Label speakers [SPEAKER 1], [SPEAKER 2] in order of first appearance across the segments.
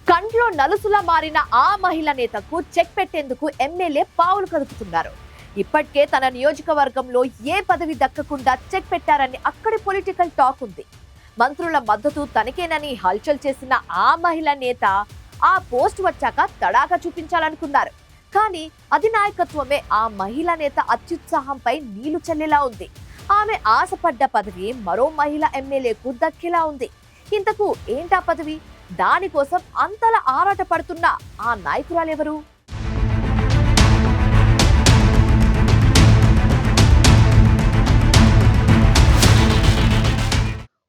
[SPEAKER 1] కంట్లో నలుసులా మారిన ఆ మహిళా నేతకు చెక్ పెట్టేందుకు ఎమ్మెల్యే పావులు కదుపుతున్నారు. ఇప్పటికే తన నియోజకవర్గంలో ఏ పదవి దక్కకుండా చెక్ పెట్టారని అక్కడి పొలిటికల్ టాక్ ఉంది. మంత్రుల మద్దతు తనకేనని హల్చల్ చేసిన ఆ మహిళా నేత ఆ పోస్ట్ వచ్చాక తడాగా చూపించాలనుకున్నారు. కానీ అధినాయకత్వమే ఆ మహిళా నేత అత్యుత్సాహంపై నీళ్లు చల్లేలా ఉంది. ఆమె ఆశపడ్డ పదవి మరో మహిళా ఎమ్మెల్యేకు దక్కేలా ఉంది. ఇంతకు ఏంటా పదవి? దానికోసం అంతలా ఆరాట పడుతున్న ఆ నాయకురాలెవరు?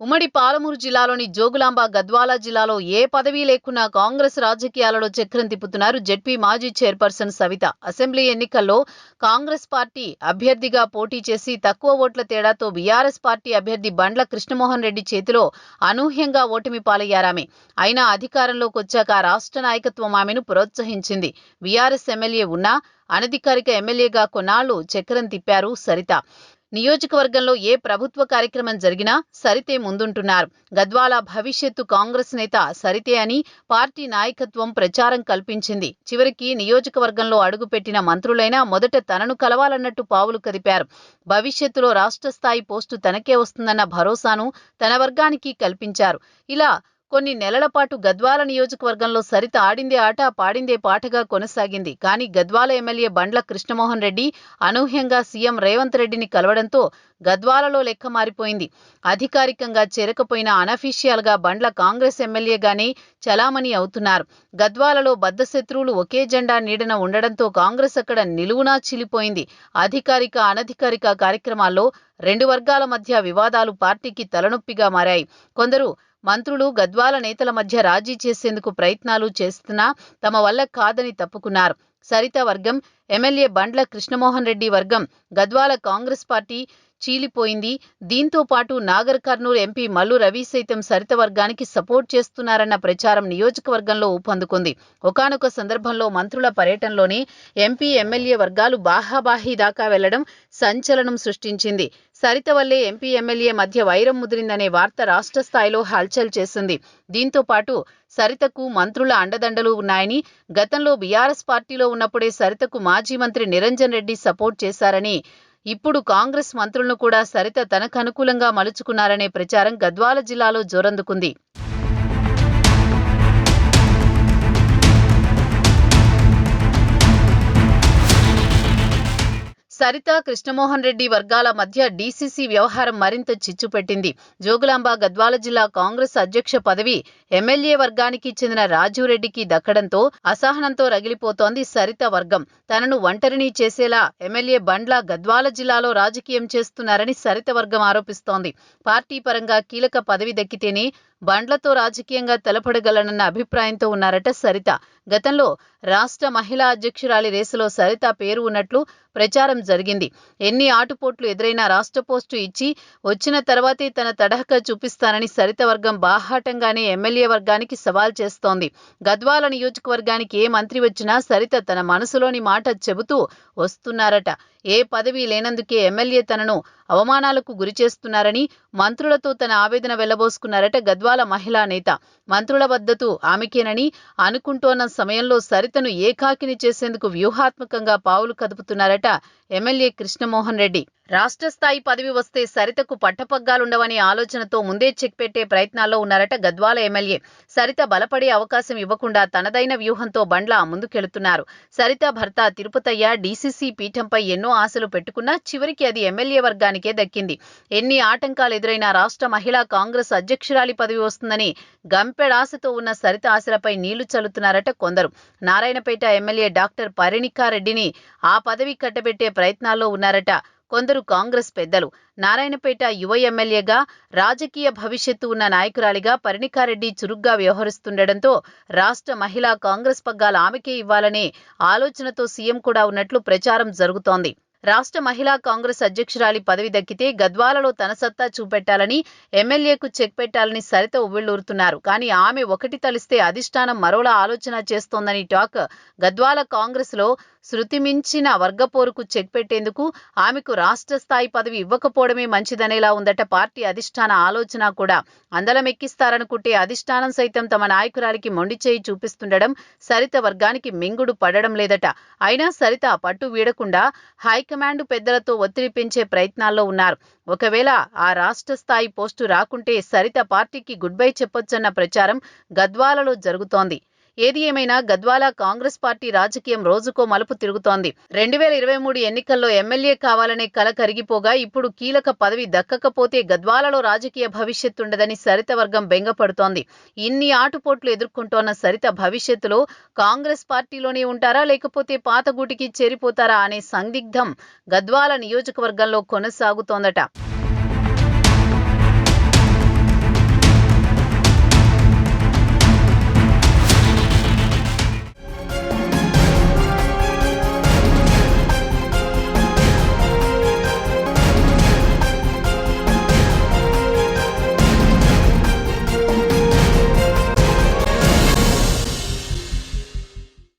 [SPEAKER 2] ఉమ్మడి పాలమూరు జిల్లాలోని జోగులాంబ గద్వాల జిల్లాలో ఏ పదవీ లేకున్నా కాంగ్రెస్ రాజకీయాలలో చక్రం తిప్పుతున్నారు జెడ్పీ మాజీ చైర్పర్సన్ సవిత. అసెంబ్లీ ఎన్నికల్లో కాంగ్రెస్ పార్టీ అభ్యర్థిగా పోటీ చేసి తక్కువ ఓట్ల తేడాతో బీఆర్ఎస్ పార్టీ అభ్యర్థి బండ్ల కృష్ణమోహన్ రెడ్డి చేతిలో అనూహ్యంగా ఓటమి పాలయ్యారామె. అయినా అధికారంలోకి వచ్చాక రాష్ట్ర నాయకత్వం ఆమెను ప్రోత్సహించింది. బీఆర్ఎస్ ఎమ్మెల్యే ఉన్నా అనధికారిక ఎమ్మెల్యేగా కొన్నాళ్లు చక్రం తిప్పారు సరిత. నియోజకవర్గంలో ఏ ప్రభుత్వ కార్యక్రమం జరిగినా సరితే ముందుంటున్నారు. గద్వాల భవిష్యత్తు కాంగ్రెస్ నేత సరితే అని పార్టీ నాయకత్వం ప్రచారం కల్పించింది. చివరికి నియోజకవర్గంలో అడుగుపెట్టిన మంత్రులైనా మొదట తనను కలవాలన్నట్టు పావులు కదిపారు. భవిష్యత్తులో రాష్ట్ర స్థాయి పోస్టు తనకే వస్తుందన్న భరోసాను తన వర్గానికి కల్పించారు. ఇలా కొన్ని నెలల పాటు గద్వాల నియోజకవర్గంలో సరిత ఆడిందే ఆట పాడిందే పాటగా కొనసాగింది. కానీ గద్వాల ఎమ్మెల్యే బండ్ల కృష్ణమోహన్ రెడ్డి అనూహ్యంగా సీఎం రేవంత్ రెడ్డిని కలవడంతో గద్వాలలో లెక్క మారిపోయింది. అధికారికంగా చేరకపోయినా అనఫీషియల్ గా బండ్ల కాంగ్రెస్ ఎమ్మెల్యేగానే చలామణి అవుతున్నారు. గద్వాలలో బద్ధశత్రువులు ఒకే జెండా నీడన ఉండడంతో కాంగ్రెస్ అక్కడ నిలువునా చిలిపోయింది. అధికారిక అనధికారిక కార్యక్రమాల్లో రెండు వర్గాల మధ్య వివాదాలు పార్టీకి తలనొప్పిగా మారాయి. కొందరు మంత్రులు గద్వాల నేతల మధ్య రాజీ చేసేందుకు ప్రయత్నాలు చేస్తున్నా తమ వల్ల కాదని తప్పుకున్నారు. సరిత వర్గం, ఎమ్మెల్యే బండ్ల కృష్ణమోహన్ రెడ్డి వర్గం గద్వాల కాంగ్రెస్ పార్టీ చీలిపోయింది. దీంతో పాటు నాగర్ కర్నూలు ఎంపీ మల్లు రవి సైతం సరిత వర్గానికి సపోర్ట్ చేస్తున్నారన్న ప్రచారం నియోజకవర్గంలో ఊపందుకుంది. ఒకానొక సందర్భంలో మంత్రుల పర్యటనలోనే ఎంపీ ఎమ్మెల్యే వర్గాలు బాహాబాహీ దాకా వెళ్లడం సంచలనం సృష్టించింది. సరిత వల్లే ఎంపీ ఎమ్మెల్యే మధ్య వైరం ముదిరిందనే వార్త రాష్ట్ర స్థాయిలో హల్చల్ చేసింది. దీంతో పాటు సరితకు మంత్రుల అండదండలు ఉన్నాయని, గతంలో బీఆర్ఎస్ పార్టీలో ఉన్నప్పుడే సరితకు మాజీ మంత్రి నిరంజన్ రెడ్డి సపోర్ట్ చేశారని, ఇప్పుడు కాంగ్రెస్ మంత్రులను కూడా సరిత తనకు అనుకూలంగా మలుచుకున్నారనే ప్రచారం గద్వాల జిల్లాలో జోరందుకుంది. సరిత కృష్ణమోహన్ రెడ్డి వర్గాల మధ్య డీసీసీ వ్యవహారం మరింత చిచ్చుపెట్టింది. జోగులాంబ గద్వాల జిల్లా కాంగ్రెస్ అధ్యక్ష పదవి ఎమ్మెల్యే వర్గానికి చెందిన రాజు రెడ్డికి దక్కడంతో అసహనంతో రగిలిపోతోంది సరిత వర్గం. తనను ఒంటరిని చేసేలా ఎమ్మెల్యే బండ్ల గద్వాల జిల్లాలో రాజకీయం చేస్తున్నారని సరిత వర్గం ఆరోపిస్తోంది. పార్టీ పరంగా కీలక పదవి దక్కితేనే బండ్లతో రాజకీయంగా తలపడగలనన్న అభిప్రాయంతో ఉన్నారట సరిత. గతంలో రాష్ట్ర మహిళా అధ్యక్షురాలి రేసులో సరిత పేరు ఉన్నట్లు ప్రచారం జరిగింది. ఎన్ని ఆటుపోట్లు ఎదురైనా రాష్ట్ర పోస్టు ఇచ్చి వచ్చిన తర్వాతే తన తడహక చూపిస్తానని సరిత వర్గం బాహాటంగానే ఎమ్మెల్యే వర్గానికి సవాల్ చేస్తోంది. గద్వాల నియోజకవర్గానికి ఏ మంత్రి వచ్చినా సరిత తన మనసులోని మాట చెబుతూ వస్తున్నారట. ఏ పదవి లేనందుకే ఎమ్మెల్యే తనను అవమానాలకు గురిచేస్తున్నారని మంత్రులతో తన ఆవేదన వెళ్లబోసుకున్నారట గద్వాల మహిళా నేత. మంత్రుల మద్దతు ఆమెకేనని అనుకుంటోన్న సమయంలో సరితను ఏకాకిని చేసేందుకు వ్యూహాత్మకంగా పావులు కదుపుతున్నారట ఎమ్మెల్యే కృష్ణమోహన్ రెడ్డి. రాష్ట్ర స్థాయి పదవి వస్తే సరితకు పట్టపగ్గాలుండవనే ఆలోచనతో ముందే చెక్ పెట్టే ప్రయత్నాల్లో ఉన్నారట గద్వాల ఎమ్మెల్యే. సరిత బలపడే అవకాశం ఇవ్వకుండా తనదైన వ్యూహంతో బండ్ల ముందుకెళుతున్నారు. సరిత భర్త తిరుపతయ్య డీసీసీ పీఠంపై ఎన్నో ఆశలు పెట్టుకున్నా చివరికి అది ఎమ్మెల్యే వర్గానికే దక్కింది. ఎన్ని ఆటంకాలు ఎదురైనా రాష్ట్ర మహిళా కాంగ్రెస్ అధ్యక్షురాలి పదవి వస్తుందని గంపెడాశతో ఉన్న సరిత ఆశలపై నీళ్లు చల్లుతున్నారట కొందరు. నారాయణపేట ఎమ్మెల్యే డాక్టర్ పరిణికారెడ్డిని ఆ పదవి కట్టబెట్టే ప్రయత్నాల్లో ఉన్నారట కొందరు కాంగ్రెస్ పెద్దలు. నారాయణపేట యువ ఎమ్మెల్యేగా, రాజకీయ భవిష్యత్తు ఉన్న నాయకురాలిగా పరిణికారెడ్డి చురుగ్గా వ్యవహరిస్తుండటంతో రాష్ట్ర మహిళా కాంగ్రెస్ పగ్గాలు ఆమెకే ఇవ్వాలనే ఆలోచనతో సీఎం కూడా ఉన్నట్లు ప్రచారం జరుగుతోంది. రాష్ట్ర మహిళా కాంగ్రెస్ అధ్యక్షురాలి పదవి దక్కితే గద్వాలలో తన సత్తా చూపెట్టాలని, ఎమ్మెల్యేకు చెక్ పెట్టాలని సరిత ఉవ్విళ్లూరుతున్నారు. కానీ ఆమె ఒకటి తలిస్తే అధిష్టానం మరోలా ఆలోచన చేస్తోందని టాక్. గద్వాల కాంగ్రెస్ లో శృతి మించిన వర్గపోరుకు చెక్ పెట్టేందుకు ఆమెకు రాష్ట్ర స్థాయి పదవి ఇవ్వకపోవడమే మంచిదనేలా ఉందట పార్టీ అధిష్టాన ఆలోచన కూడా. అందలమెక్కిస్తారనుకుంటే అధిష్టానం సైతం తమ నాయకురాలికి మొండి చేయి చూపిస్తుండడం సరిత వర్గానికి మింగుడు పడడం లేదట. అయినా సరిత పట్టు వీడకుండా హైకమాండ్ పెద్దలతో ఒత్తిడి పెంచే ప్రయత్నాల్లో ఉన్నారు. ఒకవేళ ఆ రాష్ట్ర స్థాయి పోస్టు రాకుంటే సరిత పార్టీకి గుడ్ బై చెప్పొచ్చన్న ప్రచారం గద్వాలలో జరుగుతోంది. ఏది ఏమైనా గద్వాల కాంగ్రెస్ పార్టీ రాజకీయం రోజుకో మలుపు తిరుగుతోంది. 2023 ఎన్నికల్లో ఎమ్మెల్యే కావాలనే కల కరిగిపోగా ఇప్పుడు కీలక పదవి దక్కకపోతే గద్వాలలో రాజకీయ భవిష్యత్తుండదని సరిత వర్గం బెంగపడుతోంది. ఇన్ని ఆటుపోట్లు ఎదుర్కొంటోన్న సరిత భవిష్యత్తులో కాంగ్రెస్ పార్టీలోనే ఉంటారా లేకపోతే పాత గూటికి చేరిపోతారా అనే సందిగ్ధం గద్వాల నియోజకవర్గంలో కొనసాగుతోందట.